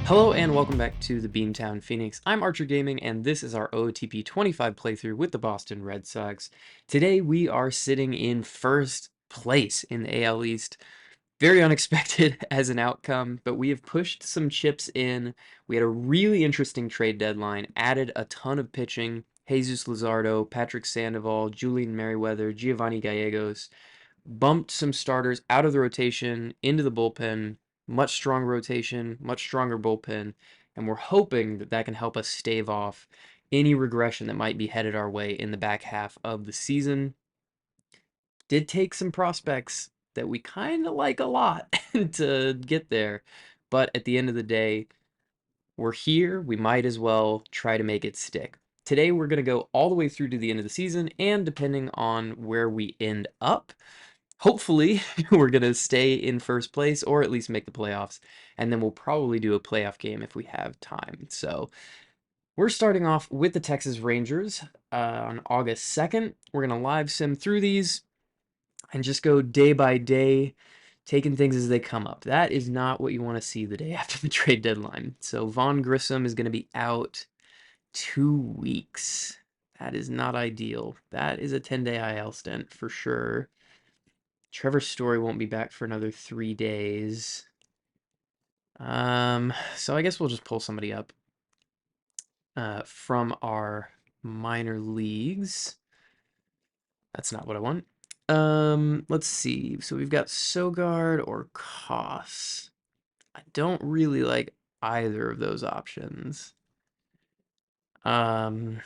Hello and welcome back to the Beantown Phoenix. I'm Archer Gaming and this is our OOTP25 playthrough with the Boston Red Sox. Today we are sitting in first place in the AL East. Very unexpected as an outcome, but we have pushed some chips in. We had a really interesting trade deadline, added a ton of pitching. Jesus Luzardo, Patrick Sandoval, Julian Merriweather, Giovanni Gallegos, bumped some starters out of the rotation into the bullpen. Much stronger rotation, much stronger bullpen, and we're hoping that that can help us stave off any regression that might be headed our way in the back half of the season. Did take some prospects that we kind of like a lot to get there, but at the end of the day, we're here. We might as well try to make it stick. Today, we're going to go all the way through to the end of the season, and depending on where we end up, hopefully we're going to stay in first place or at least make the playoffs, and then we'll probably do a playoff game if we have time. So we're starting off with the Texas Rangers on August 2nd. We're going to live sim through these and just go day by day, taking things as they come up. That is not what you want to see the day after the trade deadline. So Vaughn Grissom is going to be out 2 weeks. That is not ideal. That is a 10-day IL stint for sure. Trevor Story won't be back for another 3 days. So I guess we'll just pull somebody up from our minor leagues. That's not what I want. Let's see. So we've got Sogard or Koss. I don't really like either of those options. Um,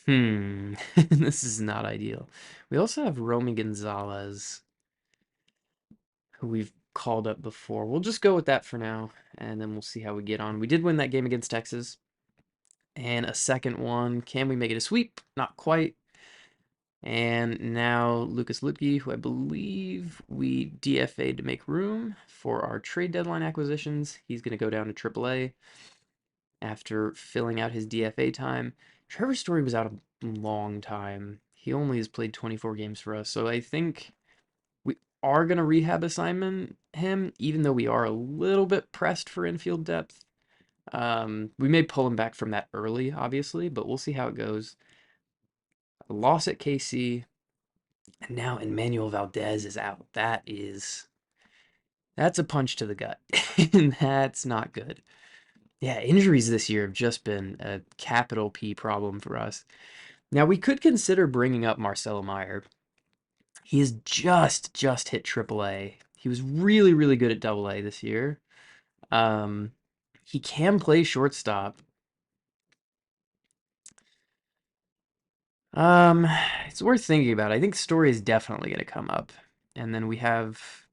this is not ideal. We also have Romy Gonzalez, who we've called up before. We'll just go with that for now, and then we'll see how we get on. We did win that game against Texas, and a second one. Can we make it a sweep? Not quite. And now Lucas Lutke, who I believe we DFA'd to make room for our trade deadline acquisitions. He's going to go down to AAA after filling out his DFA time. Trevor Story was out a long time. He only has played 24 games for us, so I think we are going to rehab assignment him, even though we are a little bit pressed for infield depth. We may pull him back from that early, obviously, but we'll see how it goes. A loss at KC, and now Emmanuel Valdez is out. That's a punch to the gut, and that's not good. Yeah, injuries this year have just been a capital P problem for us. Now, we could consider bringing up Marcelo Meyer. He has just hit AAA. He was really, really good at AA this year. Um, he can play shortstop. Um, it's worth thinking about. I think Story is definitely going to come up. And then we have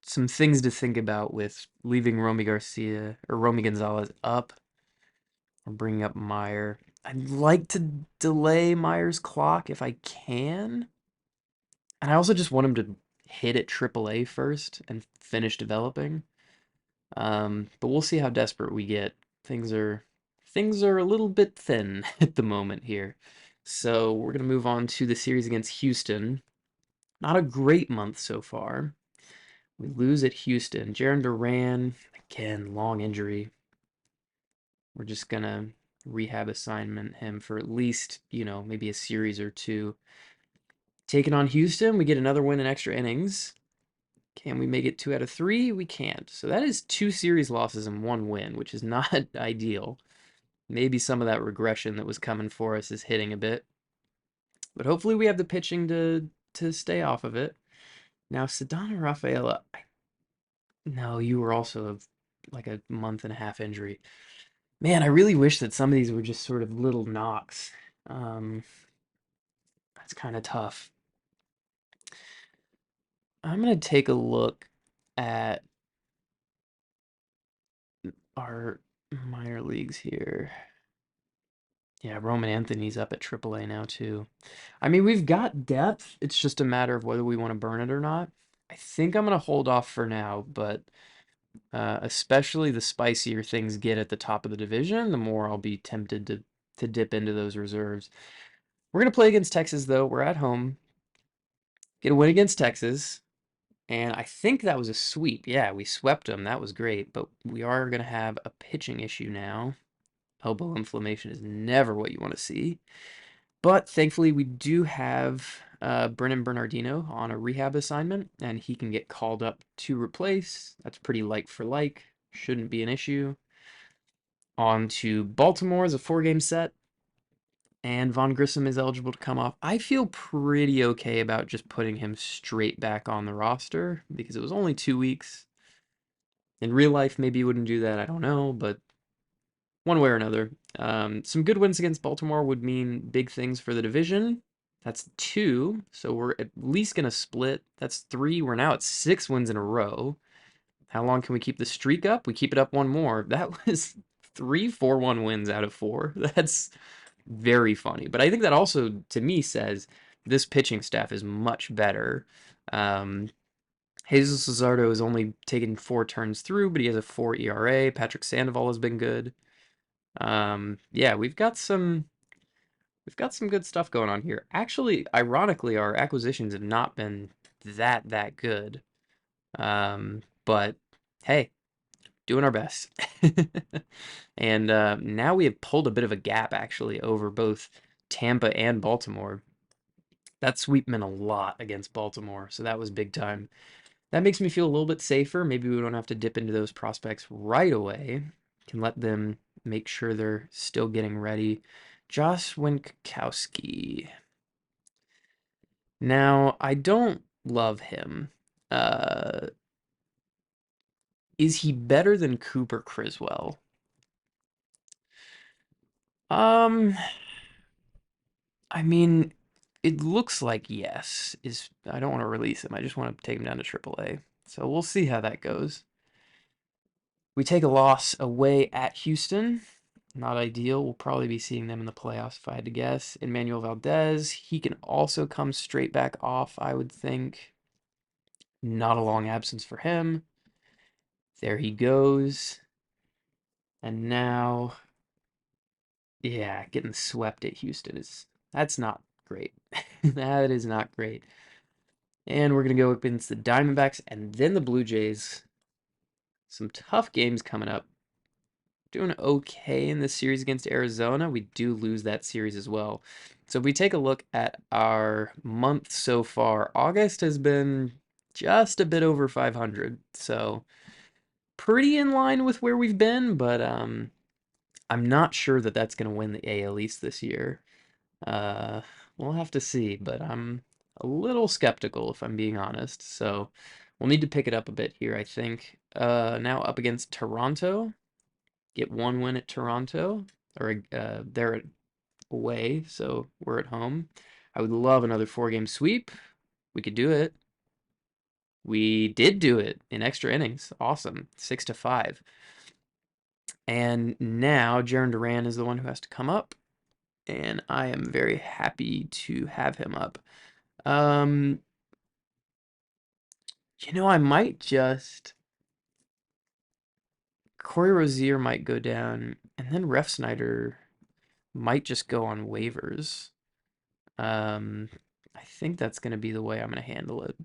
some things to think about with leaving Romy Garcia or Romy Gonzalez up or bringing up Meyer. I'd like to delay Meyer's clock if I can. And I also just want him to hit at AAA first and finish developing. But we'll see how desperate we get. Things are a little bit thin at the moment here. So we're gonna move on to the series against Houston. Not a great month so far. We lose at Houston. Jaron Duran, again, long injury. We're just gonna rehab assignment him for at least, maybe a series or two. Taking on Houston, we get another win in extra innings. Can we make it 2 out of 3? We can't. So that is 2 series losses and 1 win, which is not ideal. Maybe some of that regression that was coming for us is hitting a bit. But hopefully we have the pitching to stay off of it. Now, Sedano Rafaela, no, you were also like a month and a half injury. Man, I really wish that some of these were just sort of little knocks. Um, that's kind of tough. I'm going to take a look at our minor leagues here. Yeah, Roman Anthony's up at AAA now too. I mean, we've got depth. It's just a matter of whether we want to burn it or not. I think I'm going to hold off for now, but especially the spicier things get at the top of the division, the more I'll be tempted to dip into those reserves. We're going to play against Texas, though. We're at home. Get a win against Texas. And I think that was a sweep. Yeah, we swept them. That was great. But we are going to have a pitching issue now. Elbow inflammation is never what you want to see. But thankfully, we do have Brennan Bernardino on a rehab assignment, and he can get called up to replace. That's pretty like for like. Shouldn't be an issue. On to Baltimore as a 4-game set, and Von Grissom is eligible to come off. I feel pretty okay about just putting him straight back on the roster because it was only 2 weeks. In real life, maybe you wouldn't do that. I don't know, but one way or another. Some good wins against Baltimore would mean big things for the division. That's 2, so we're at least going to split. That's 3. We're now at 6 wins in a row. How long can we keep the streak up? We keep it up one more. That was 3 4-1 wins out of 4. That's very funny. But I think that also, to me, says this pitching staff is much better. Um, Jesus Luzardo has only taken 4 turns through, but he has a 4 ERA. Patrick Sandoval has been good. Yeah, we've got some good stuff going on here. Actually, ironically, our acquisitions have not been that good. But hey, doing our best. And now we have pulled a bit of a gap actually over both Tampa and Baltimore. That sweep meant a lot against Baltimore, so that was big time. That makes me feel a little bit safer. Maybe we don't have to dip into those prospects right away. Can let them make sure they're still getting ready. Josh Winkowski. Now, I don't love him. Uh, is he better than Cooper Criswell? Um, I mean, it looks like yes. I don't want to release him. I just want to take him down to AAA. So we'll see how that goes. We take a loss away at Houston. Not ideal. We'll probably be seeing them in the playoffs if I had to guess. Emmanuel Valdez, he can also come straight back off, I would think. Not a long absence for him. There he goes. And now, yeah, getting swept at Houston that's not great. That is not great. And we're going to go up against the Diamondbacks and then the Blue Jays. Some tough games coming up. Doing okay in this series against Arizona. We do lose that series as well. So if we take a look at our month so far, August has been just a bit over 500. So pretty in line with where we've been, but I'm not sure that that's going to win the AL East this year. Uh, we'll have to see, but I'm a little skeptical if I'm being honest. So we'll need to pick it up a bit here, I think. Now up against Toronto. Get 1 win at Toronto, or they're away, so we're at home. I would love another 4-game sweep. We could do it. We did do it in extra innings. Awesome. 6-5. And now Jaron Duran is the one who has to come up, and I am very happy to have him up. Um, I might just Corey Rozier might go down, and then Ref Snyder might just go on waivers. Um, I think that's going to be the way I'm going to handle it.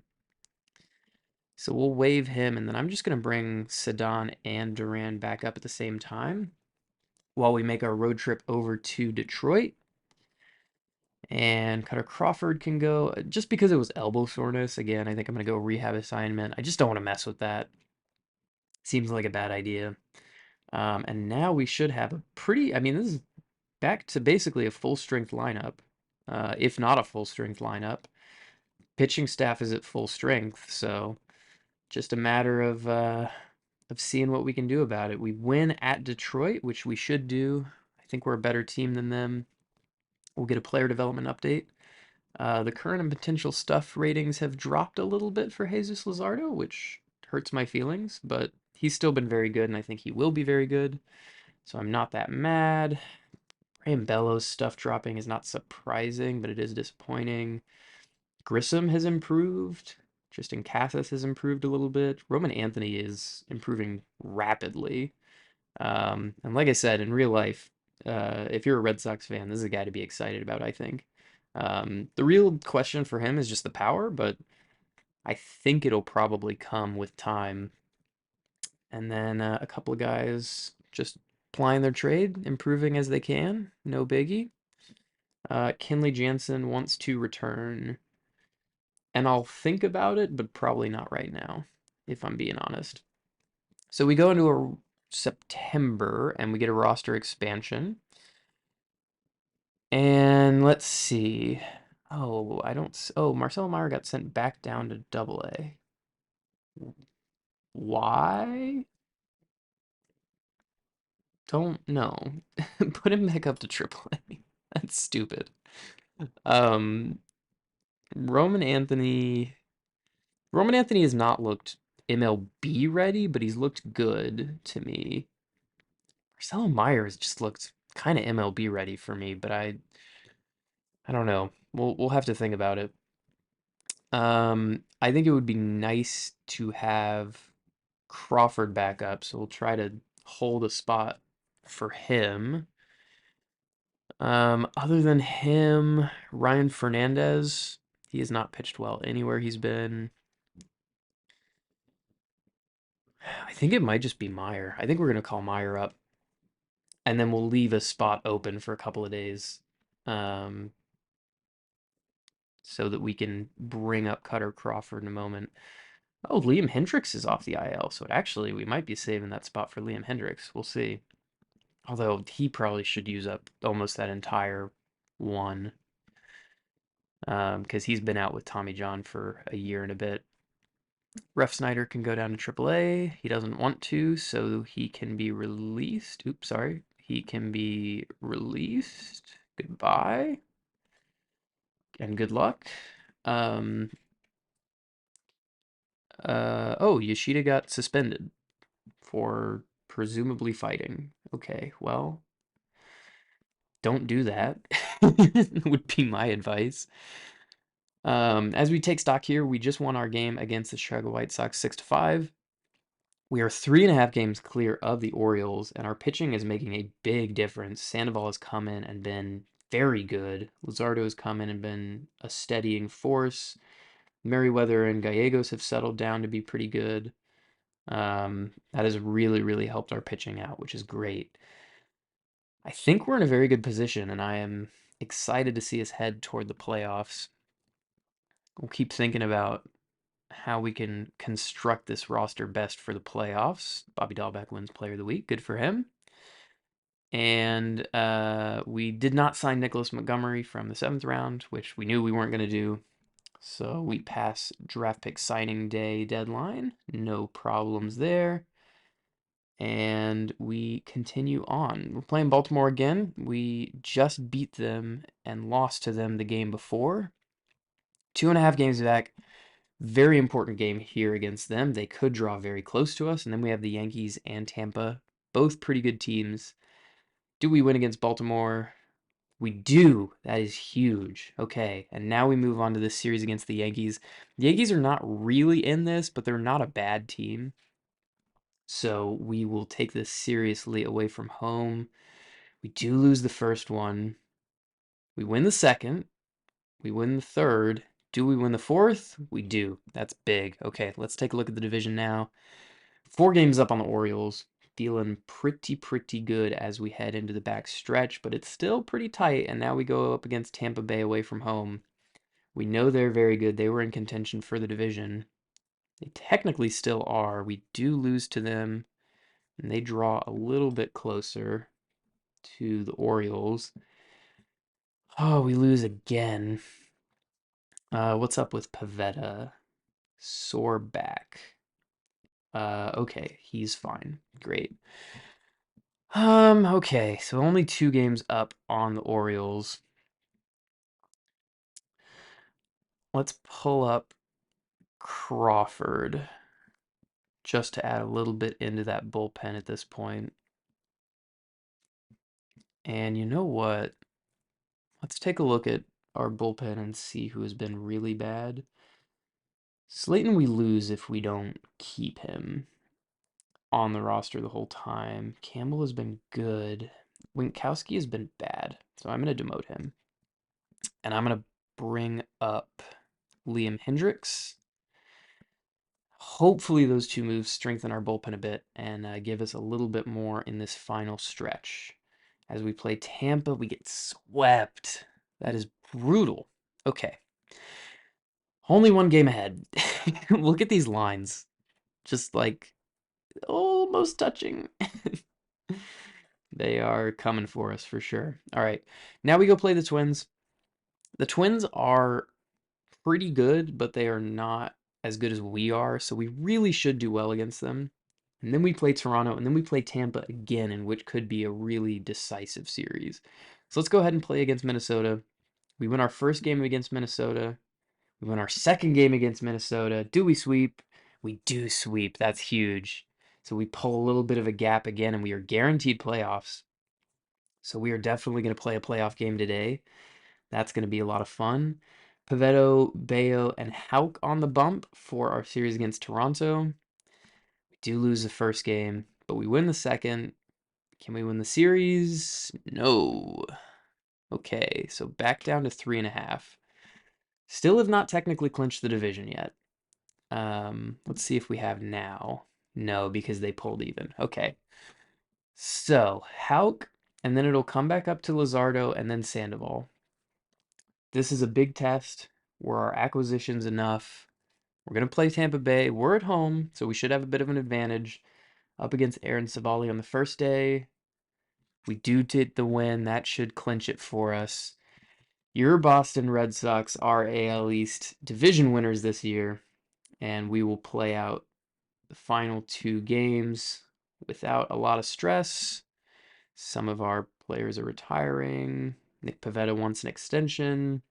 So we'll waive him, and then I'm just going to bring Sedon and Duran back up at the same time while we make our road trip over to Detroit. And Cutter Crawford can go, just because it was elbow soreness. Again, I think I'm going to go rehab assignment. I just don't want to mess with that. Seems like a bad idea. And now we should have a pretty, I mean, this is back to basically a full-strength lineup, if not a full-strength lineup. Pitching staff is at full strength, so just a matter of seeing what we can do about it. We win at Detroit, which we should do. I think we're a better team than them. We'll get a player development update. The current and potential stuff ratings have dropped a little bit for Jesus Luzardo, which hurts my feelings, but he's still been very good, and I think he will be very good. So I'm not that mad. Graham Bellows stuff dropping is not surprising, but it is disappointing. Grissom has improved. Tristan Cassis has improved a little bit. Roman Anthony is improving rapidly. And like I said, in real life, if you're a Red Sox fan, this is a guy to be excited about, I think. The real question for him is just the power, but I think it'll probably come with time. And then a couple of guys just plying their trade, improving as they can. No biggie. Kenley Jansen wants to return, and I'll think about it, but probably not right now, if I'm being honest. So we go into a September and we get a roster expansion. And let's see. Oh, I don't. Oh, Marcelo Meyer got sent back down to Double A. Why? Don't know. Put him back up to Triple A. That's stupid. Um, Roman Anthony. Roman Anthony has not looked MLB ready, but he's looked good to me. Marcelo Myers just looked kind of MLB ready for me, but I don't know. We'll have to think about it. I think it would be nice to have Crawford back up, so we'll try to hold a spot for him. Other than him, Ryan Fernandez, he has not pitched well anywhere he's been. I think it might just be Meyer. I think we're gonna call Meyer up, and then we'll leave a spot open for a couple of days, um, so that we can bring up Cutter Crawford in a moment. Oh, Liam Hendricks is off the IL, so actually we might be saving that spot for Liam Hendricks. We'll see. Although he probably should use up almost that entire one, because he's been out with Tommy John for a year and a bit. Ref Snyder can go down to AAA. He doesn't want to, so he can be released. Oops, sorry. He can be released. Goodbye. And good luck. Um, oh, Yoshida got suspended for presumably fighting. Okay, well, don't do that. Would be my advice. As we take stock here, we just won our game against the Chicago White Sox 6-5. We are 3.5 games clear of the Orioles, and our pitching is making a big difference. Sandoval has come in and been very good. Luzardo has come in and been a steadying force. Merriweather and Gallegos have settled down to be pretty good. That has really, really helped our pitching out, which is great. I think we're in a very good position, and I am excited to see us head toward the playoffs. We'll keep thinking about how we can construct this roster best for the playoffs. Bobby Dahlbeck wins Player of the Week. Good for him. And we did not sign Nicholas Montgomery from the 7th round, which we knew we weren't going to do. So we pass draft pick signing day deadline. No problems there. And we continue on. We're playing Baltimore again. We just beat them and lost to them the game before. 2.5 games back. Very important game here against them. They could draw very close to us. And then we have the Yankees and Tampa. Both pretty good teams. Do we win against Baltimore? We do. That is huge. Okay, and now we move on to this series against the Yankees. The Yankees are not really in this, but they're not a bad team. So we will take this seriously away from home. We do lose the first one. We win the second. We win the third. Do we win the fourth? We do. That's big. Okay, let's take a look at the division now. 4 games up on the Orioles. Feeling pretty good as we head into the back stretch, but it's still pretty tight. And now we go up against Tampa Bay away from home. We know they're very good. They were in contention for the division. They technically still are. We do lose to them, and they draw a little bit closer to the Orioles. Oh, we lose again. What's up with Pavetta? Sore back. Okay, he's fine. Great. Okay, so only 2 games up on the Orioles. Let's pull up Crawford just to add a little bit into that bullpen at this point. And you know what? Let's take a look at our bullpen and see who has been really bad. Slayton we lose if we don't keep him on the roster the whole time. Campbell has been good. Winkowski has been bad, so I'm going to demote him. And I'm going to bring up Liam Hendricks. Hopefully those two moves strengthen our bullpen a bit and give us a little bit more in this final stretch. As we play Tampa, we get swept. That is brutal. Okay. Only one game ahead. Look at these lines. Just like almost touching. They are coming for us for sure. All right. Now we go play the Twins. The Twins are pretty good, but they are not as good as we are, so we really should do well against them. And then we play Toronto, and then we play Tampa again, in which could be a really decisive series. So let's go ahead and play against Minnesota. We win our first game against Minnesota. We win our second game against Minnesota. Do we sweep? We do sweep. That's huge. So we pull a little bit of a gap again, and we are guaranteed playoffs. So we are definitely going to play a playoff game today. That's going to be a lot of fun. Pivetta, Bayo, and Hauk on the bump for our series against Toronto. We do lose the first game, but we win the second. Can we win the series? No. Okay, so back down to 3.5. Still have not technically clinched the division yet. Let's see if we have now. No, because they pulled even. Okay. So, Hauk, and then it'll come back up to Luzardo and then Sandoval. This is a big test. Were our acquisitions enough? We're going to play Tampa Bay. We're at home, so we should have a bit of an advantage. Up against Aaron Savali on the first day. We do get the win. That should clinch it for us. Your Boston Red Sox are AL East division winners this year, and we will play out the final two games without a lot of stress. Some of our players are retiring. Nick Pivetta wants an extension.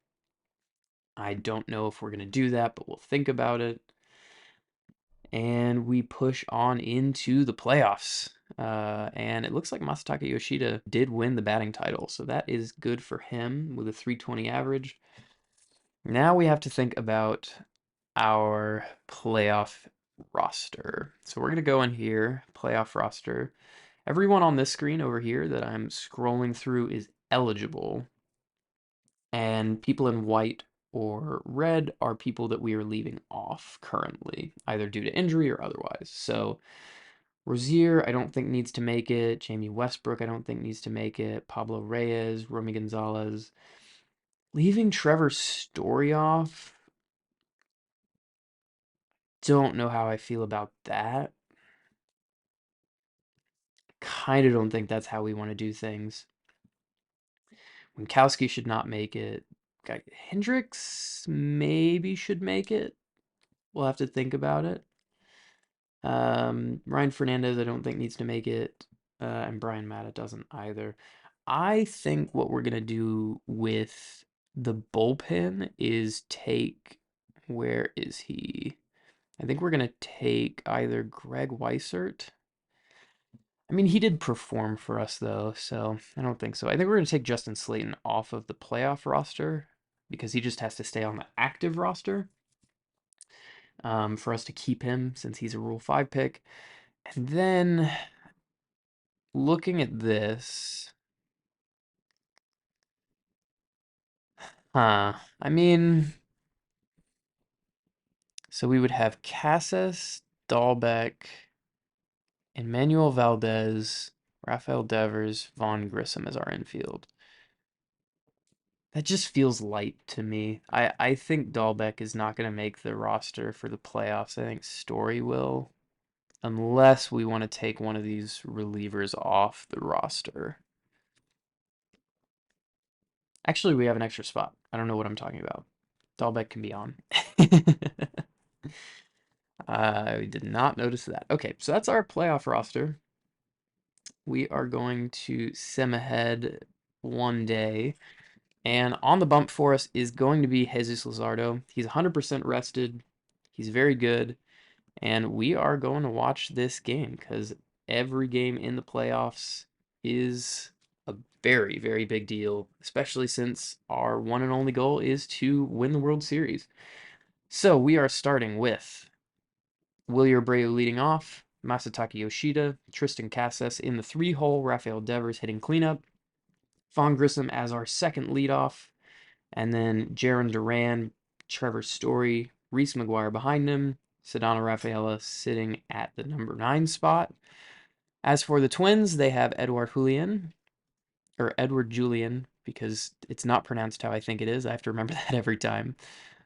I don't know if we're going to do that, but we'll think about it. And we push on into the playoffs. And it looks like Masataka Yoshida did win the batting title, so that is good for him with a 320 average. Now we have to think about our playoff roster. So we're going to go in here, playoff roster. Everyone on this screen over here that I'm scrolling through is eligible. And people in white or red are people that we are leaving off currently, either due to injury or otherwise. So Rozier, I don't think needs to make it. Jamie Westbrook, I don't think needs to make it. Pablo Reyes, Romy Gonzalez. Leaving Trevor Story off, don't know how I feel about that. Kind of don't think that's how we want to do things. Winkowski should not make it. Hendricks maybe should make it. We'll have to think about it. Ryan Fernandez, I don't think needs to make it. And Brian Matta doesn't either. I think what we're going to do with the bullpen is take, where is he? I think we're going to take either Greg Weissert. I mean, he did perform for us, though, so I don't think so. I think we're going to take Justin Slayton off of the playoff roster because he just has to stay on the active roster for us to keep him since he's a Rule 5 pick. And then looking at this, I mean, so we would have Casas, Dahlbeck, Emmanuel Valdez, Rafael Devers, Vaughn Grissom as our infield. That just feels light to me. I think Dahlbeck is not going to make the roster for the playoffs. I think Story will, unless we want to take one of these relievers off the roster. Actually, we have an extra spot. I don't know what I'm talking about. Dahlbeck can be on. I did not notice that. Okay, so that's our playoff roster. We are going to sim ahead one day. And on the bump for us is going to be Jesus Luzardo. He's 100% rested. He's very good. And we are going to watch this game because every game in the playoffs is a very, very big deal, especially since our one and only goal is to win the World Series. So we are starting with Wilyer Abreu leading off, Masataka Yoshida, Tristan Casas in the 3-hole, Rafael Devers hitting cleanup, Vaughn Grissom as our second leadoff, and then Jaron Duran, Trevor Story, Reese McGuire behind him, Sedano Rafaela sitting at the number 9 spot. As for the Twins, they have Edouard Julian, or Edward Julian, because it's not pronounced how I think it is. I have to remember that every time.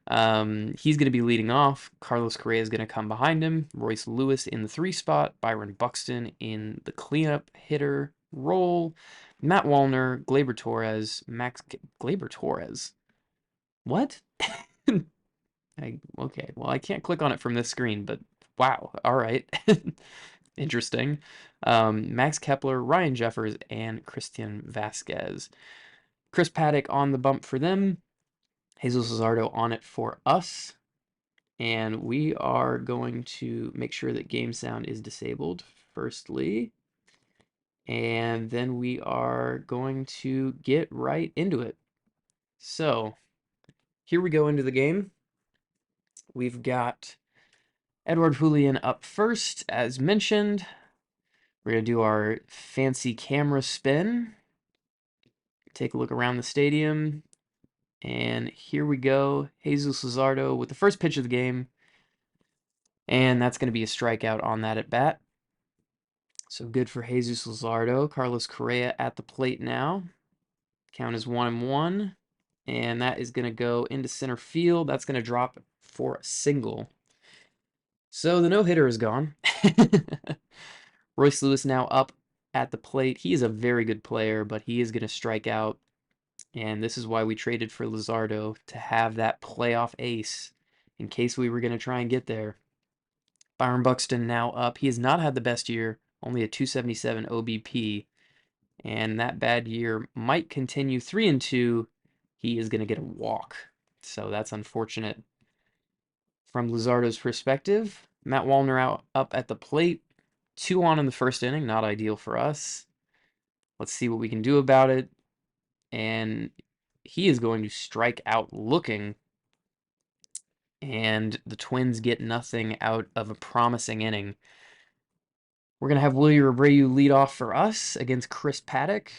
He's going to be leading off. Carlos Correa is going to come behind him. Royce Lewis in the 3 spot. Byron Buxton in the cleanup hitter role. Matt Wallner, Gleyber Torres, Max Gleyber Torres. What? Okay, well, I can't click on it from this screen, but wow. All right. Interesting. Max Kepler, Ryan Jeffers, and Christian Vasquez. Chris Paddock on the bump for them. Jesus Luzardo on it for us. And we are going to make sure that game sound is disabled, firstly. And then we are going to get right into it. So, here we go into the game. We've got Edward Julian up first, as mentioned. We're going to do our fancy camera spin. Take a look around the stadium. And here we go. Jesus Luzardo with the first pitch of the game. And that's going to be a strikeout on that at bat. So good for Jesus Luzardo. Carlos Correa at the plate now. Count is 1-1. And that is going to go into center field. That's going to drop for a single. So the no-hitter is gone. Royce Lewis now up at the plate. He is a very good player, but he is going to strike out. And this is why we traded for Luzardo, to have that playoff ace in case we were going to try and get there. Byron Buxton now up. He has not had the best year, only a 277 OBP. And that bad year might continue. 3-2. He is going to get a walk. So that's unfortunate from Luzardo's perspective. Matt Wallner out up at the plate. 2 on in the first inning. Not ideal for us. Let's see what we can do about it. And he is going to strike out looking. And the Twins get nothing out of a promising inning. We're going to have Wilyer Abreu lead off for us against Chris Paddock.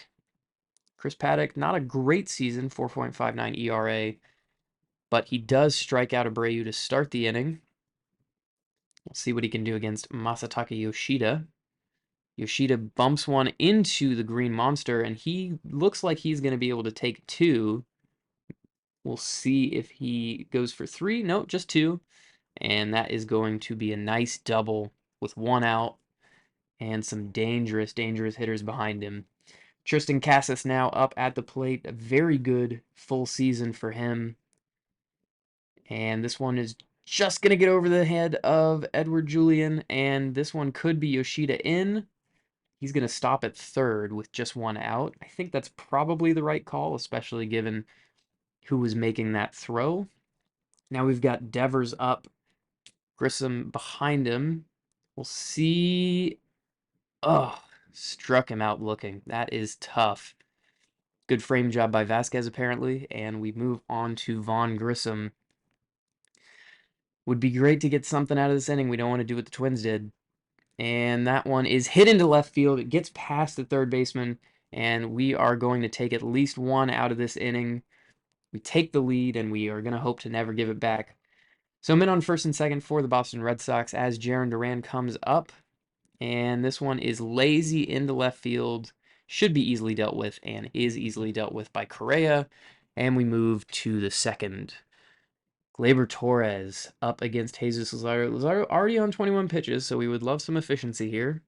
Chris Paddock, not a great season, 4.59 ERA, but he does strike out Abreu to start the inning. We'll see what he can do against Masataka Yoshida. Yoshida bumps one into the Green Monster, and he looks like he's going to be able to take 2. We'll see if he goes for 3. No, just 2. And that is going to be a nice double with 1 out and some dangerous, dangerous hitters behind him. Tristan Casas now up at the plate. A very good full season for him. And this one is just going to get over the head of Edward Julian. And this one could be Yoshida in. He's going to stop at third with just 1 out. I think that's probably the right call, especially given who was making that throw. Now we've got Devers up. Grissom behind him. We'll see. Oh, struck him out looking. That is tough. Good frame job by Vasquez, apparently. And we move on to Vaughn Grissom. Would be great to get something out of this inning. We don't want to do what the Twins did. And that one is hit into left field. It gets past the third baseman. And we are going to take at least 1 out of this inning. We take the lead, and we are going to hope to never give it back. So men on first and second for the Boston Red Sox as Jarren Duran comes up. And this one is lazy into left field. Should be easily dealt with, and is easily dealt with by Correa. And we move to the second. Gleyber Torres up against Jesus Luzardo. Luzardo already on 21 pitches, so we would love some efficiency here.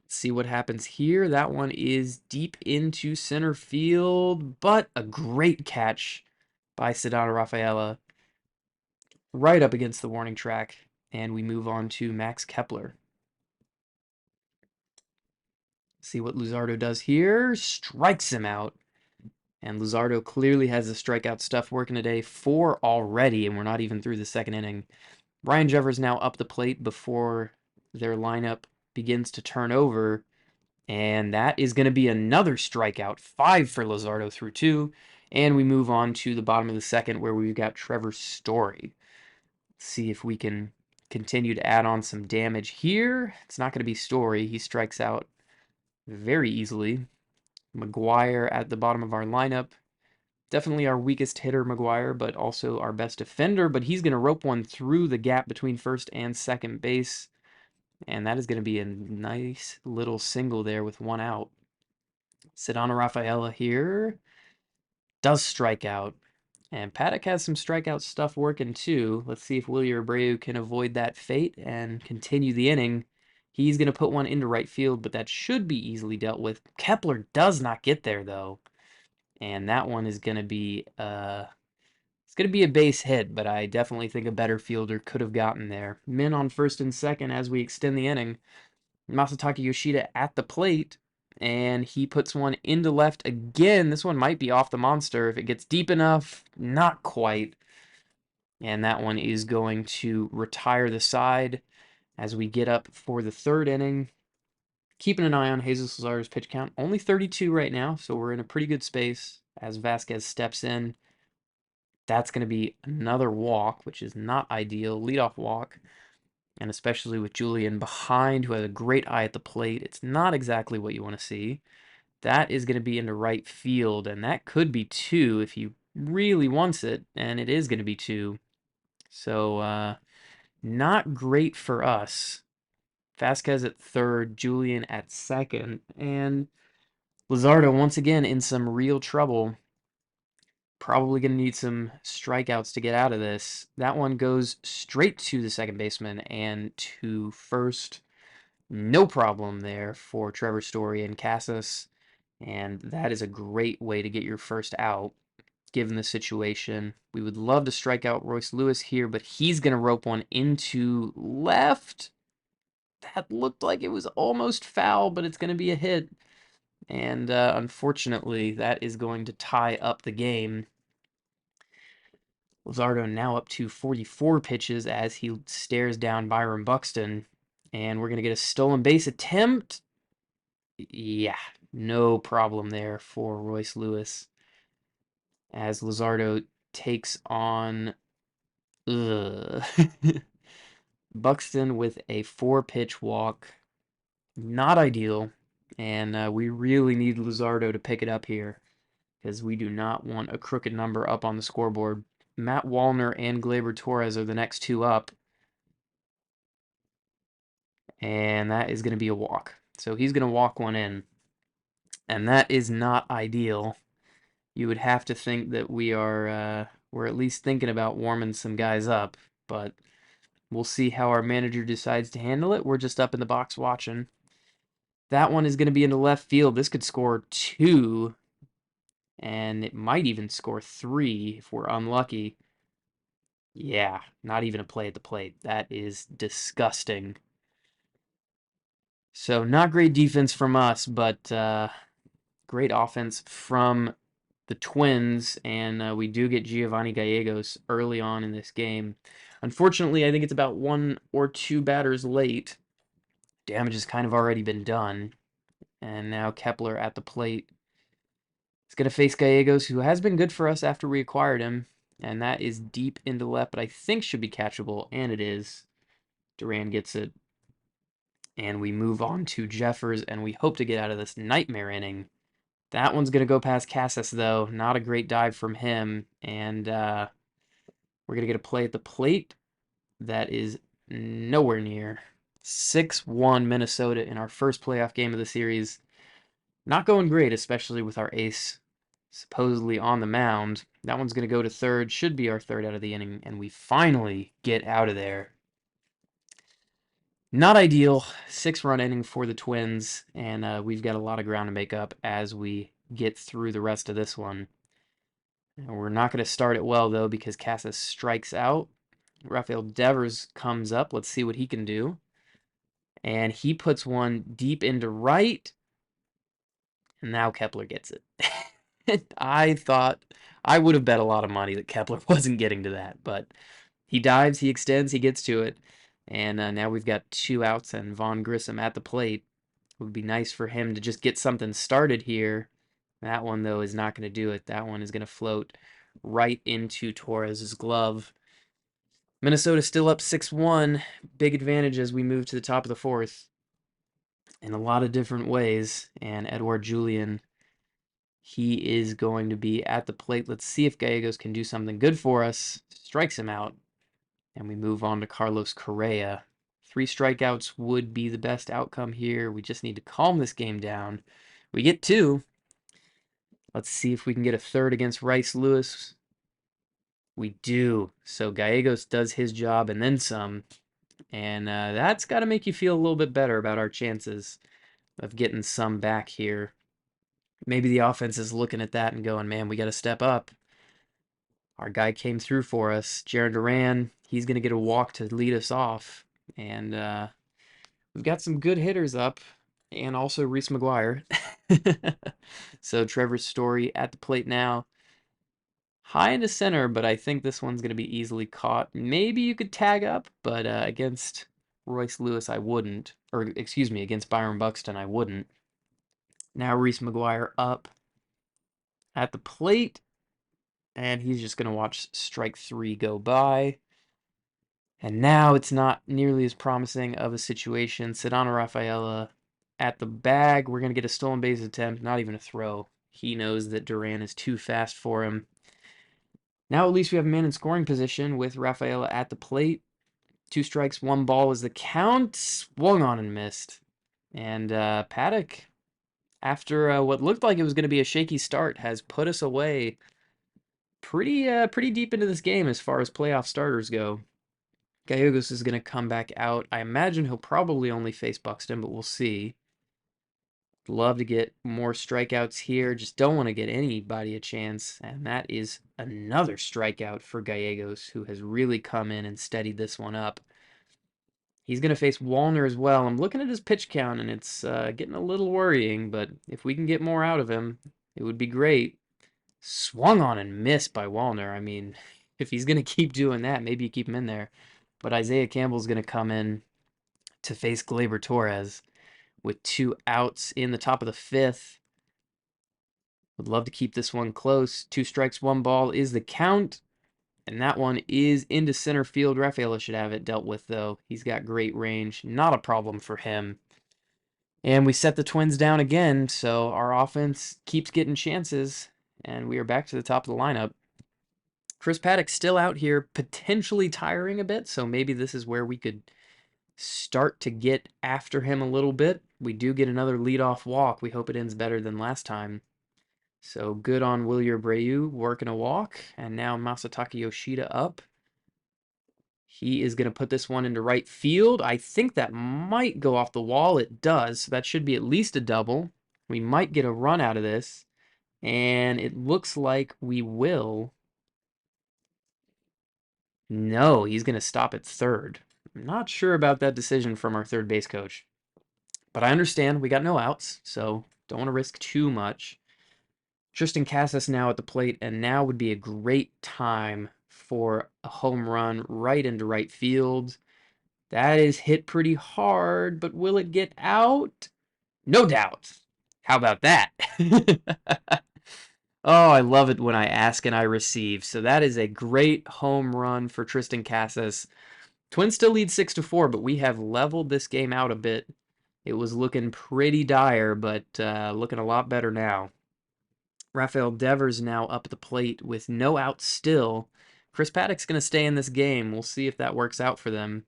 Let's see what happens here. That one is deep into center field, but a great catch by Sedano Rafaela. Right up against the warning track, and we move on to Max Kepler. See what Luzardo does here. Strikes him out. And Luzardo clearly has the strikeout stuff working today. 4 already, and we're not even through the second inning. Ryan Jeffers now up the plate before their lineup begins to turn over. And that is going to be another strikeout. 5 for Luzardo through 2. And we move on to the bottom of the second where we've got Trevor Story. See if we can continue to add on some damage here. It's not going to be Story. He strikes out very easily. McGuire at the bottom of our lineup. Definitely our weakest hitter, McGuire, but also our best defender. But he's going to rope one through the gap between first and second base. And that is going to be a nice little single there with one out. Sedano Rafaela here does strike out. And Paddock has some strikeout stuff working too. Let's see if Wilyer Abreu can avoid that fate and continue the inning. He's going to put one into right field, but that should be easily dealt with. Kepler does not get there, though. And that one is going to be it's going to be a base hit, but I definitely think a better fielder could have gotten there. Men on first and second as we extend the inning. Masataka Yoshida at the plate, and he puts one into left again. This one might be off the monster if it gets deep enough. Not quite. And that one is going to retire the side as we get up for the third inning. Keeping an eye on Jesus Lazardo's pitch count. Only 32 right now, so we're in a pretty good space as Vasquez steps in. That's going to be another walk, which is not ideal. Leadoff walk. And especially with Julian behind, who has a great eye at the plate, it's not exactly what you want to see. That is going to be into right field, and that could be two if he really wants it, and it is going to be two. So, not great for us. Vasquez at third, Julian at second, and Luzardo once again in some real trouble. Probably going to need some strikeouts to get out of this. That one goes straight to the second baseman and to first. No problem there for Trevor Story and Casas. And that is a great way to get your first out, given the situation. We would love to strike out Royce Lewis here, but he's going to rope one into left. That looked like it was almost foul, but it's going to be a hit. And unfortunately, that is going to tie up the game. Luzardo now up to 44 pitches as he stares down Byron Buxton. And we're going to get a stolen base attempt. Yeah, no problem there for Royce Lewis as Luzardo takes on Buxton with a 4-pitch walk. Not ideal, and we really need Luzardo to pick it up here because we do not want a crooked number up on the scoreboard. Matt Wallner and Gleyber Torres are the next two up, and that is going to be a walk. So he's going to walk one in, and that is not ideal. You would have to think that we're at least thinking about warming some guys up, but we'll see how our manager decides to handle it. We're just up in the box watching. That one is going to be into left field. This could score 2, and it might even score 3 if we're unlucky. Yeah, not even a play at the plate. That is disgusting. So not great defense from us, but great offense from the Twins, and we do get Giovanni Gallegos early on in this game. Unfortunately, I think it's about 1 or 2 batters late. Damage has kind of already been done, and now Kepler at the plate. He's going to face Gallegos, who has been good for us after we acquired him, and that is deep into left, but I think should be catchable, and it is. Duran gets it, and we move on to Jeffers, and we hope to get out of this nightmare inning. That one's going to go past Casas, though. Not a great dive from him. And we're going to get a play at the plate that is nowhere near. 6-1 Minnesota in our first playoff game of the series. Not going great, especially with our ace supposedly on the mound. That one's going to go to third. Should be our third out of the inning. And we finally get out of there. Not ideal. 6-run inning for the Twins. And we've got a lot of ground to make up as we get through the rest of this one. And we're not going to start it well, though, because Casas strikes out. Rafael Devers comes up. Let's see what he can do. And he puts one deep into right. And now Kepler gets it. I thought I would have bet a lot of money that Kepler wasn't getting to that. But he dives, he extends, he gets to it. And now we've got 2 outs and Vaughn Grissom at the plate. It would be nice for him to just get something started here. That one, though, is not going to do it. That one is going to float right into Torres' glove. Minnesota still up 6-1. Big advantage as we move to the top of the 4th in a lot of different ways. And Edouard Julien, He is going to be at the plate. Let's see if Gallegos can do something good for us. Strikes him out. And we move on to Carlos Correa. 3 strikeouts would be the best outcome here. We just need to calm this game down. We get 2. Let's see if we can get a third against Rice Lewis. We do. So Gallegos does his job and then some. And that's got to make you feel a little bit better about our chances of getting some back here. Maybe the offense is looking at that and going, man, we got to step up. Our guy came through for us. Jaron Duran, he's going to get a walk to lead us off. And we've got some good hitters up. And also Reese McGuire. So Trevor Story at the plate now. High into center, but I think this one's going to be easily caught. Maybe you could tag up, but against Royce Lewis, I wouldn't. Or, excuse me, against Byron Buxton, I wouldn't. Now Reese McGuire up at the plate. And he's just going to watch strike 3 go by. And now it's not nearly as promising of a situation. Sedano Rafaela at the bag. We're going to get a stolen base attempt, not even a throw. He knows that Duran is too fast for him. Now at least we have a man in scoring position with Rafaela at the plate. 2 strikes, 1 ball is the count. Swung on and missed. And Paddock, after what looked like it was going to be a shaky start, has put us away pretty deep into this game as far as playoff starters go. Gallegos is going to come back out. I imagine he'll probably only face Buxton, but we'll see. Love to get more strikeouts here. Just don't want to get anybody a chance. And that is another strikeout for Gallegos, who has really come in and steadied this one up. He's going to face Wallner as well. I'm looking at his pitch count, and it's getting a little worrying, but if we can get more out of him, it would be great. Swung on and missed by Wallner. I mean, if he's going to keep doing that, maybe you keep him in there. But Isaiah Campbell's going to come in to face Gleyber Torres with 2 outs in the top of the 5th. Would love to keep this one close. 2 strikes, 1 ball is the count. And that one is into center field. Rafaela should have it dealt with, though. He's got great range. Not a problem for him. And we set the Twins down again, so our offense keeps getting chances. And we are back to the top of the lineup. Chris Paddock still out here, potentially tiring a bit, so maybe this is where we could start to get after him a little bit. We do get another leadoff walk. We hope it ends better than last time. So good on Wilyer Abreu working a walk. And now Masataka Yoshida up. He is going to put this one into right field. I think that might go off the wall. It does. So that should be at least a double. We might get a run out of this. And it looks like we will. No, he's going to stop at third. I'm not sure about that decision from our third base coach. But I understand we got no outs, so don't want to risk too much. Tristan Casas now at the plate, and now would be a great time for a home run right into right field. That is hit pretty hard, but will it get out? No doubt. How about that? Oh, I love it when I ask and I receive. So that is a great home run for Tristan Casas. Twins still lead 6-4, but we have leveled this game out a bit. It was looking pretty dire, but looking a lot better now. Rafael Devers now up at the plate with no outs still. Chris Paddock's going to stay in this game. We'll see if that works out for them.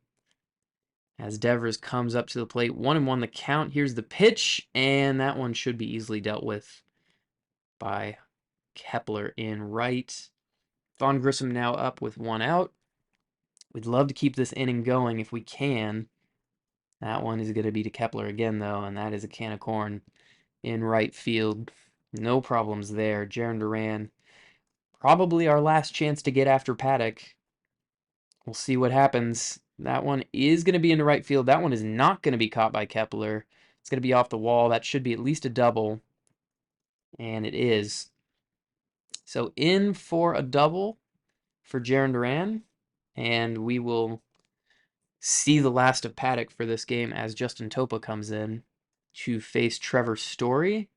As Devers comes up to the plate, 1-1 the count. Here's the pitch, and that one should be easily dealt with by Kepler in right. Vaughn Grissom now up with 1 out. We'd love to keep this inning going if we can. That one is going to be to Kepler again, though, and that is a can of corn in right field. No problems there. Jaron Duran, probably our last chance to get after Paddock. We'll see what happens. That one is going to be in the right field. That one is not going to be caught by Kepler. It's going to be off the wall. That should be at least a double. And it is. So in for a double for Jaron Duran. And we will see the last of Paddock for this game as Justin Topa comes in to face Trevor Story.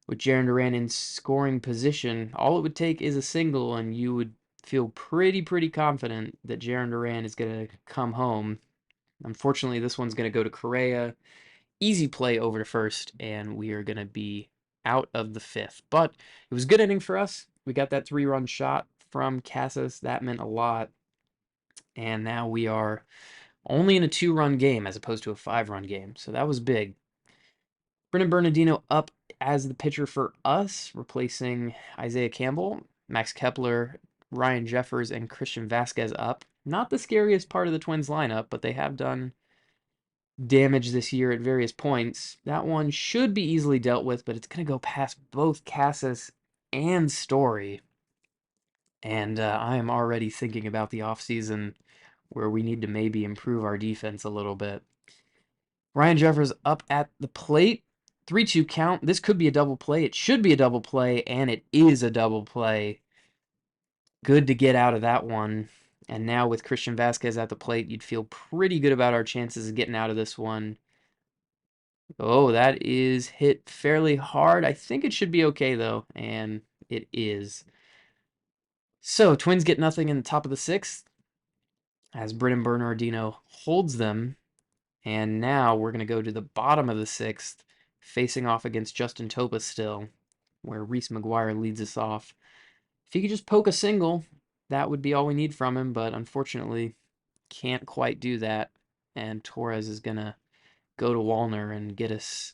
With Jaron Duran in scoring position, all it would take is a single, and you would feel pretty confident that Jaron Duran is going to come home. Unfortunately, this one's going to go to Correa. Easy play over to first, and we are going to be out of the 5th. But it was a good inning for us. We got that 3-run shot from Casas. That meant a lot. And now we are only in a 2-run game as opposed to a 5-run game. So that was big. Brennan Bernardino up as the pitcher for us, replacing Isaiah Campbell. Max Kepler, Ryan Jeffers, and Christian Vasquez up. Not the scariest part of the Twins lineup, but they have done damage this year at various points. That one should be easily dealt with, but it's going to go past both Casas and Story. And I am already thinking about the offseason where we need to maybe improve our defense a little bit. Ryan Jeffers up at the plate. 3-2 count. This could be a double play. It should be a double play, and it is a double play. Good to get out of that one. And now with Christian Vasquez at the plate, you'd feel pretty good about our chances of getting out of this one. Oh, that is hit fairly hard. I think it should be okay, though, and it is. So, Twins get nothing in the top of the 6th as Brennan Bernardino holds them. And now we're going to go to the bottom of the 6th, facing off against Justin Topa still, where Reese McGuire leads us off. If he could just poke a single, that would be all we need from him, but unfortunately, can't quite do that. And Torres is going to go to Wallner and get us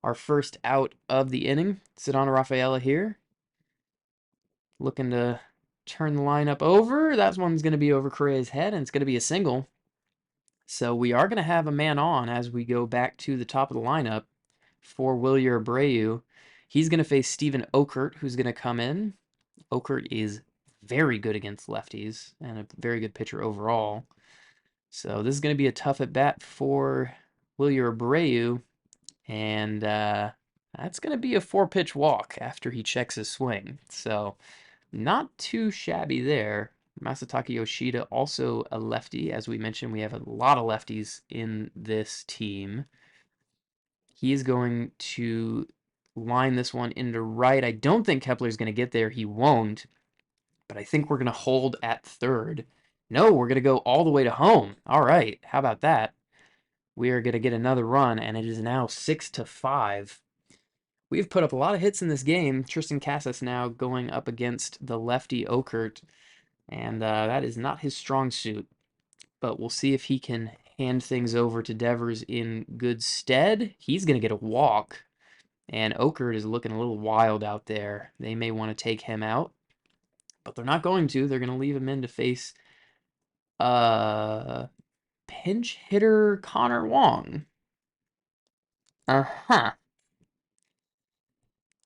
our first out of the inning. Sedano Rafaela here, looking to turn the lineup over. That one's going to be over Correa's head, and it's going to be a single. So we are going to have a man on as we go back to the top of the lineup for Wilyer Abreu. He's going to face Steven Okert, who's going to come in. Okert is very good against lefties and a very good pitcher overall. So this is going to be a tough at bat for Wilyer Abreu. And that's going to be a 4-pitch walk after he checks his swing. So not too shabby there. Masataka Yoshida, also a lefty. As we mentioned, we have a lot of lefties in this team. He is going to line this one into right. I don't think Kepler's going to get there. He won't. But I think we're going to hold at third. No, we're going to go all the way to home. All right. How about that? We are going to get another run, and it is now 6-5. We've put up a lot of hits in this game. Tristan Casas now going up against the lefty Okert, and that is not his strong suit. But we'll see if he can hand things over to Devers in good stead. He's going to get a walk, and Okert is looking a little wild out there. They may want to take him out, but they're not going to. They're going to leave him in to face pinch hitter Connor Wong. Uh-huh.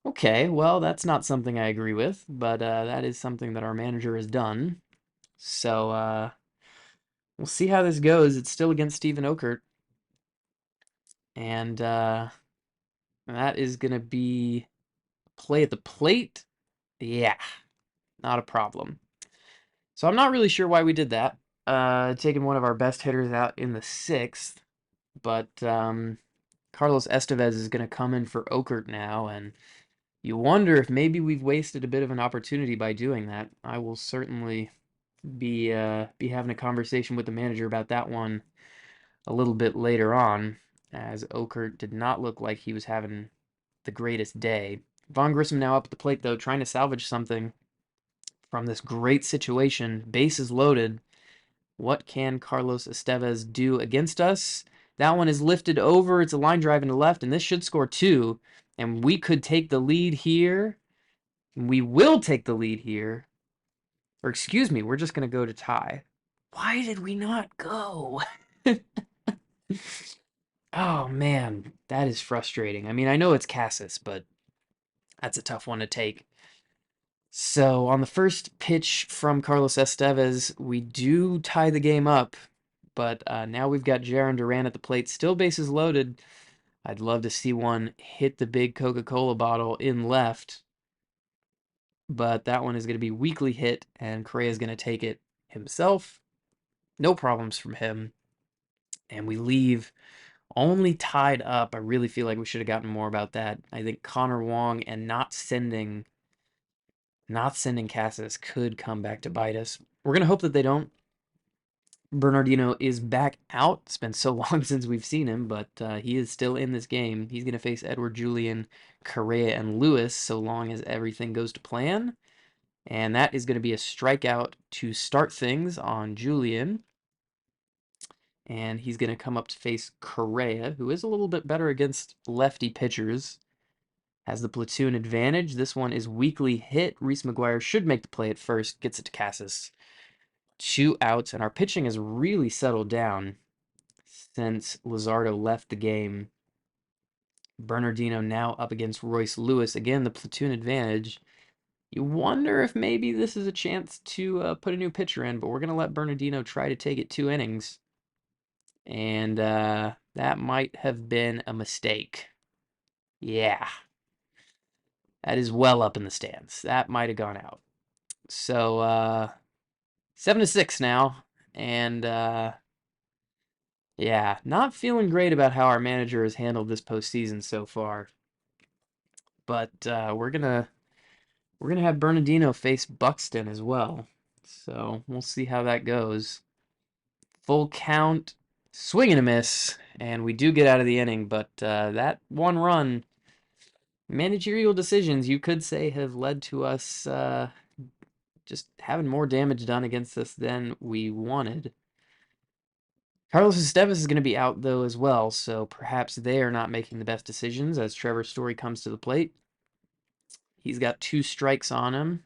Okay, well, that's not something I agree with, but that is something that our manager has done. So we'll see how this goes. It's still against Steven Okert. And that is going to be play at the plate. Yeah, not a problem. So I'm not really sure why we did that. Taking one of our best hitters out in the 6th. But Carlos Estevez is going to come in for Okert now, and you wonder if maybe we've wasted a bit of an opportunity by doing that. I will certainly be having a conversation with the manager about that one a little bit later on, as Okert did not look like he was having the greatest day. Von Grissom now up at the plate, though, trying to salvage something from this great situation. Bases loaded. What can Carlos Estevez do against us? That one is lifted over. It's a line drive into left, and this should score 2. And we could take the lead here. We will take the lead here. Or excuse me, we're just going to go to tie. Why did we not go? Oh, man, that is frustrating. I mean, I know it's Cassis, but that's a tough one to take. So on the first pitch from Carlos Estevez, we do tie the game up, but now we've got Jaron Duran at the plate, still bases loaded. I'd love to see one hit the big Coca-Cola bottle in left, but that one is going to be weakly hit, and Correa is going to take it himself. No problems from him, and we leave only tied up. I really feel like we should have gotten more about that. I think Connor Wong and not sending Cassis could come back to bite us. We're going to hope that they don't. Bernardino is back out. It's been so long since we've seen him, but he is still in this game. He's going to face Edward Julian, Correa, and Lewis so long as everything goes to plan. And that is going to be a strikeout to start things on Julian. And he's going to come up to face Correa, who is a little bit better against lefty pitchers. Has the platoon advantage. This one is weakly hit. Reese McGuire should make the play at first. Gets it to Casas. 2 outs, and our pitching has really settled down since Luzardo left the game. Bernardino now up against Royce Lewis. Again, the platoon advantage. You wonder if maybe this is a chance to put a new pitcher in, but we're going to let Bernardino try to take it 2 innings. And that might have been a mistake. Yeah. That is well up in the stands. That might have gone out. So 7-6 now. And yeah, not feeling great about how our manager has handled this postseason so far. But we're gonna have Bernardino face Buxton as well. So we'll see how that goes. Full count, swing and a miss, and we do get out of the inning. But that 1 run, managerial decisions, you could say, have led to us just having more damage done against us than we wanted. Carlos Estevez is going to be out, though, as well, so perhaps they are not making the best decisions as Trevor Story comes to the plate. He's got 2 strikes on him,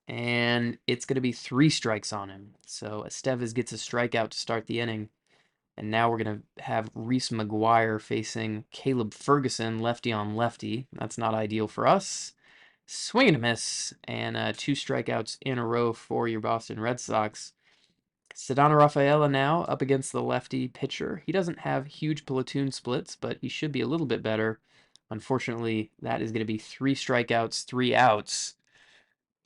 and it's going to be 3 strikes on him. So Estevez gets a strikeout to start the inning, and now we're going to have Reese McGuire facing Caleb Ferguson, lefty on lefty. That's not ideal for us. Swing and a miss, and 2 strikeouts in a row for your Boston Red Sox. Sedano Rafaela now up against the lefty pitcher. He doesn't have huge platoon splits, but he should be a little bit better. Unfortunately, that is going to be 3 strikeouts, 3 outs.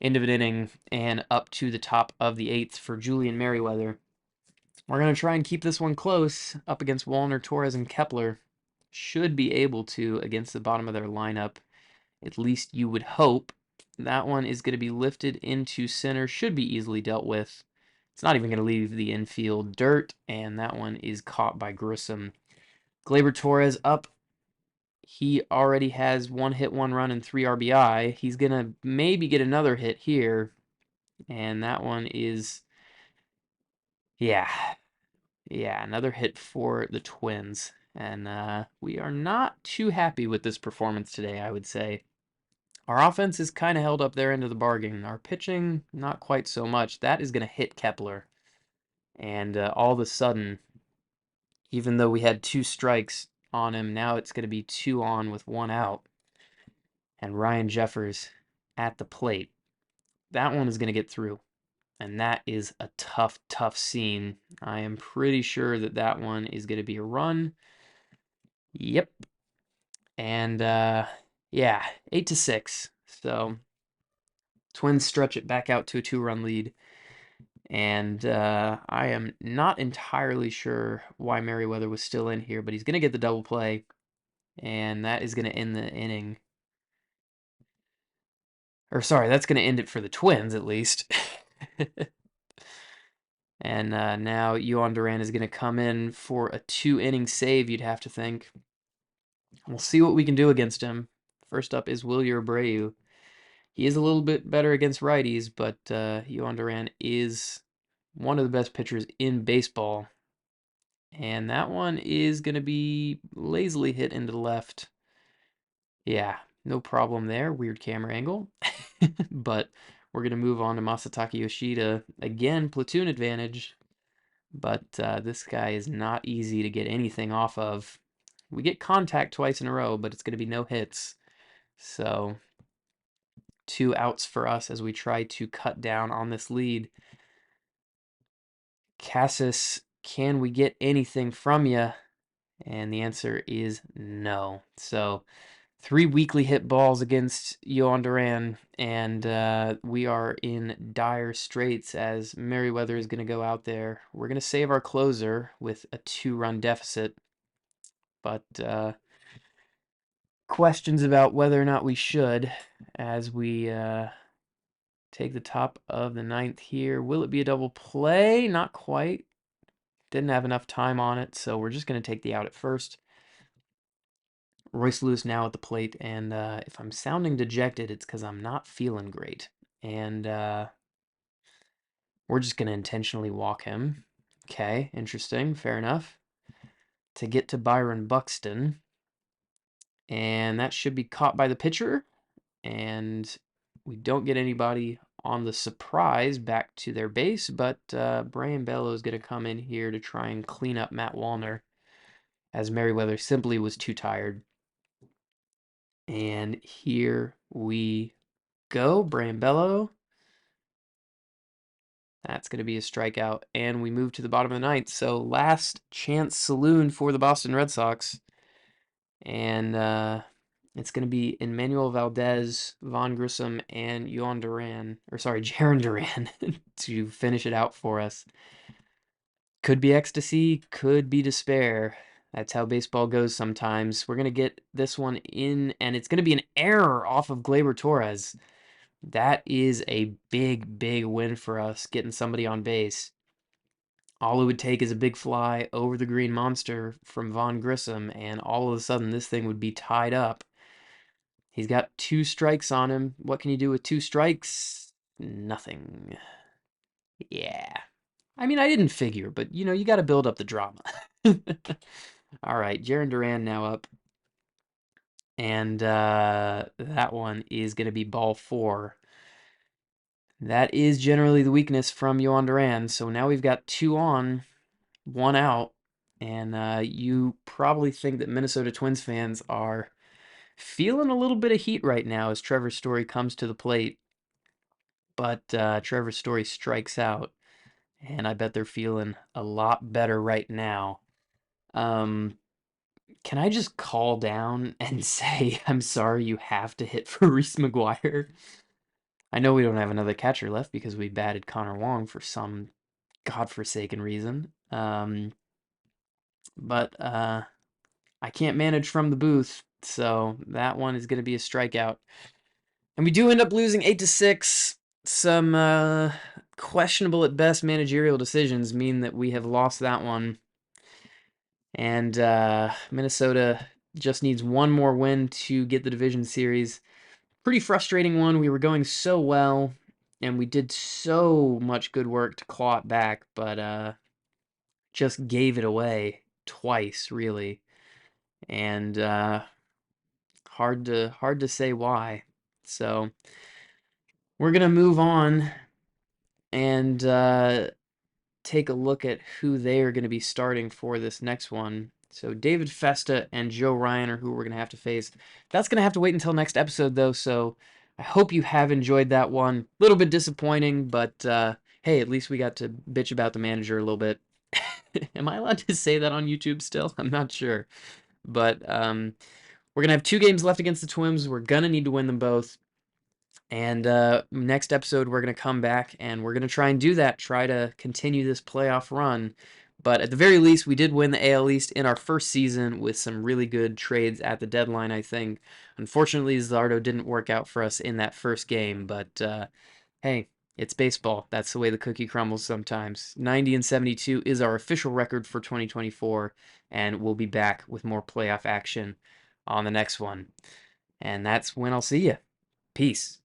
End of an inning and up to the top of the 8th for Julian Merriweather. We're going to try and keep this one close up against Wallner, Torres, and Kepler. Should be able to against the bottom of their lineup. At least you would hope. That one is going to be lifted into center. Should be easily dealt with. It's not even going to leave the infield dirt, and that one is caught by Grissom. Gleyber Torres up. He already has 1 hit, 1 run, and 3 RBI. He's going to maybe get another hit here, and that one is, yeah, another hit for the Twins. And we are not too happy with this performance today, I would say. Our offense is kind of held up their end of the bargain. Our pitching, not quite so much. That is going to hit Kepler. And all of a sudden, even though we had 2 strikes on him, now it's going to be 2 on with 1 out. And Ryan Jeffers at the plate. That one is going to get through. And that is a tough, tough scene. I am pretty sure that that one is going to be a run. Yep. And yeah, 8-6. So Twins stretch it back out to a 2-run lead. And I am not entirely sure why Merriweather was still in here, but he's going to get the double play, and that is going to end the inning. Or sorry, that's going to end it for the Twins at least. And now Yohan Duran is going to come in for a 2-inning save, you'd have to think. We'll see what we can do against him. First up is Wilyer Abreu. He is a little bit better against righties, but Yohan Duran is one of the best pitchers in baseball. And that one is going to be lazily hit into the left. Yeah, no problem there. Weird camera angle. But we're going to move on to Masataka Yoshida. Again, platoon advantage. But this guy is not easy to get anything off of. We get contact twice in a row, but it's going to be no hits. So 2 outs for us as we try to cut down on this lead. Cassis, can we get anything from you? And the answer is no. So 3 weekly hit balls against Yohan Duran, and we are in dire straits as Merriweather is going to go out there. We're going to save our closer with a 2-run deficit, but questions about whether or not we should as we take the top of the 9th here. Will it be a double play? Not quite. Didn't have enough time on it, so we're just going to take the out at first. Royce Lewis now at the plate, and if I'm sounding dejected, it's because I'm not feeling great. And we're just going to intentionally walk him. Okay, interesting, fair enough. To get to Byron Buxton, and that should be caught by the pitcher, and we don't get anybody on the surprise back to their base, but Brian Bello is going to come in here to try and clean up Matt Wallner, as Merriweather simply was too tired. And here we go, Brian Bello. That's going to be a strikeout, and we move to the bottom of the ninth. So last chance saloon for the Boston Red Sox, and it's going to be Emmanuel Valdez, Von Grissom, and Yohan Duran, or sorry, Jaron Duran, to finish it out for us. Could be ecstasy, could be despair. That's how baseball goes sometimes. We're going to get this one in, and it's going to be an error off of Gleyber Torres. That is a big, big win for us, getting somebody on base. All it would take is a big fly over the green monster from Von Grissom, and all of a sudden this thing would be tied up. He's got 2 strikes on him. What can you do with 2 strikes? Nothing. Yeah. I mean, I didn't figure, but you got to build up the drama. All right, Jaron Duran now up. And that one is going to be ball 4. That is generally the weakness from Yohan Duran. So now we've got 2 on, 1 out. And you probably think that Minnesota Twins fans are feeling a little bit of heat right now as Trevor Story comes to the plate. But Trevor Story strikes out. And I bet they're feeling a lot better right now. Can I just call down and say, I'm sorry you have to hit for Reese McGuire? I know we don't have another catcher left because we batted Connor Wong for some godforsaken reason. But I can't manage from the booth, so that one is going to be a strikeout. And we do end up losing 8-6. Some questionable at best managerial decisions mean that we have lost that one. And Minnesota just needs one more win to get the division series. Pretty frustrating one. We were going so well, and we did so much good work to claw it back, but just gave it away twice, really. And hard to say why. So we're gonna move on and take a look at who they are going to be starting for this next one. So David Festa and Joe Ryan are who we're going to have to face. That's going to have to wait until next episode, though, so I hope you have enjoyed that one. A little bit disappointing, but hey, at least we got to bitch about the manager a little bit. Am I allowed to say that on YouTube still? I'm not sure. But we're going to have 2 games left against the Twins. We're going to need to win them both. And next episode, we're going to come back and we're going to try and do that, try to continue this playoff run. But at the very least, we did win the AL East in our first season with some really good trades at the deadline, I think. Unfortunately, Zardo didn't work out for us in that first game, but hey, it's baseball. That's the way the cookie crumbles sometimes. 90-72 is our official record for 2024, and we'll be back with more playoff action on the next one. And that's when I'll see you. Peace.